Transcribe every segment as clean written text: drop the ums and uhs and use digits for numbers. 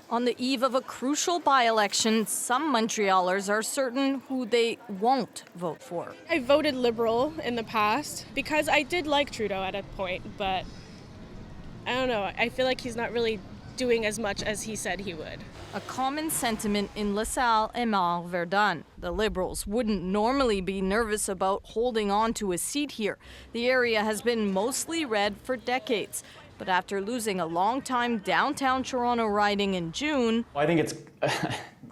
On the eve of a crucial by-election, some Montrealers are certain who they won't vote for. I voted Liberal in the past because I did like Trudeau at a point, but I don't know. I feel like he's not really doing as much as he said he would. A common sentiment in LaSalle-Emard-Verdun. The Liberals wouldn't normally be nervous about holding on to a seat here. The area has been mostly red for decades. But after losing a long-time downtown Toronto riding in June... I think it's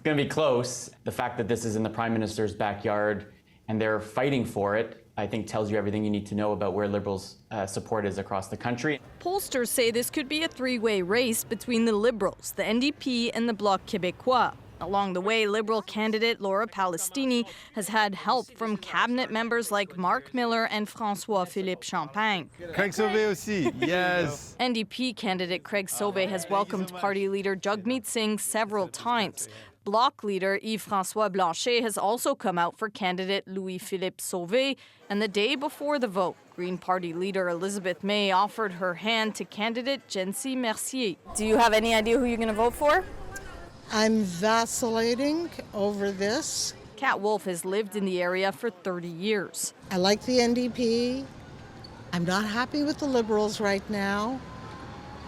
going to be close. The fact that this is in the Prime Minister's backyard and they're fighting for it, I think tells you everything you need to know about where Liberals' support is across the country. Pollsters say this could be a three-way race between the Liberals, the NDP and the Bloc Québécois. Along the way, Liberal candidate Laura Palestini has had help from cabinet members like Marc Miller and Louis-Philippe Champagne. Craig Sauvé aussi, yes. NDP candidate Craig Sauvé has welcomed party leader Jagmeet Singh several times. Bloc leader Yves-François Blanchet has also come out for candidate Louis-Philippe Sauvé. And the day before the vote, Green Party leader Elizabeth May offered her hand to candidate Jency Mercier. Do you have any idea who you're going to vote for? I'm vacillating over this. Kat Wolf has lived in the area for 30 years. I like the NDP. I'm not happy with the Liberals right now.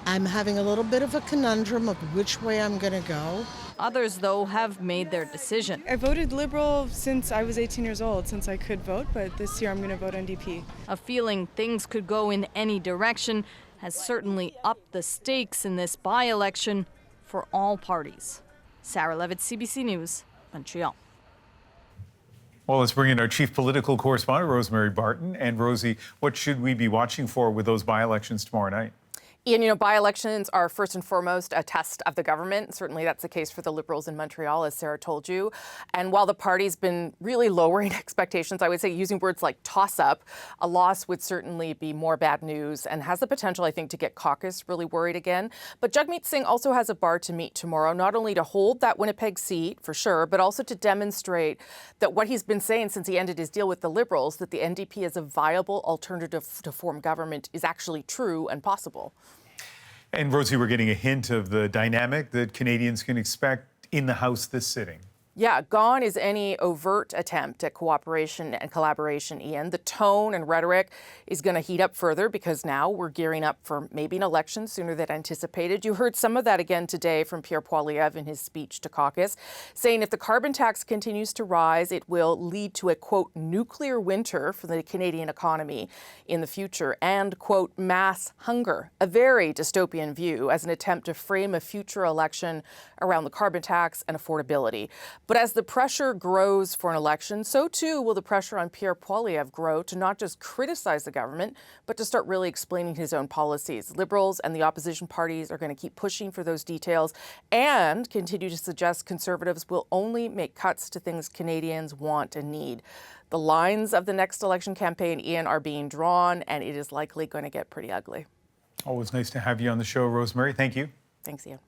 I'm having a little bit of a conundrum of which way I'm going to go. Others, though, have made their decision. I voted Liberal since I was 18 years old, since I could vote, but this year I'm going to vote NDP. A feeling things could go in any direction has certainly upped the stakes in this by-election for all parties. Sarah Levitt, CBC News, Montreal. Well, let's bring in our chief political correspondent, Rosemary Barton. And Rosie, what should we be watching for with those by-elections tomorrow night? Ian, by-elections are first and foremost a test of the government. Certainly that's the case for the Liberals in Montreal, as Sarah told you. And while the party's been really lowering expectations, I would say using words like toss-up, a loss would certainly be more bad news and has the potential, I think, to get caucus really worried again. But Jagmeet Singh also has a bar to meet tomorrow, not only to hold that Winnipeg seat, for sure, but also to demonstrate that what he's been saying since he ended his deal with the Liberals, that the NDP is a viable alternative to form government, is actually true and possible. And Rosie, we're getting a hint of the dynamic that Canadians can expect in the House this sitting. Yeah, gone is any overt attempt at cooperation and collaboration, Ian. The tone and rhetoric is going to heat up further because now we're gearing up for maybe an election sooner than anticipated. You heard some of that again today from Pierre Poilievre in his speech to caucus, saying if the carbon tax continues to rise, it will lead to a, quote, nuclear winter for the Canadian economy in the future and, quote, mass hunger. A very dystopian view as an attempt to frame a future election around the carbon tax and affordability. But as the pressure grows for an election, so too will the pressure on Pierre Poilievre grow to not just criticize the government, but to start really explaining his own policies. Liberals and the opposition parties are going to keep pushing for those details and continue to suggest Conservatives will only make cuts to things Canadians want and need. The lines of the next election campaign, Ian, are being drawn, and it is likely going to get pretty ugly. Always nice to have you on the show, Rosemary. Thank you. Thanks, Ian.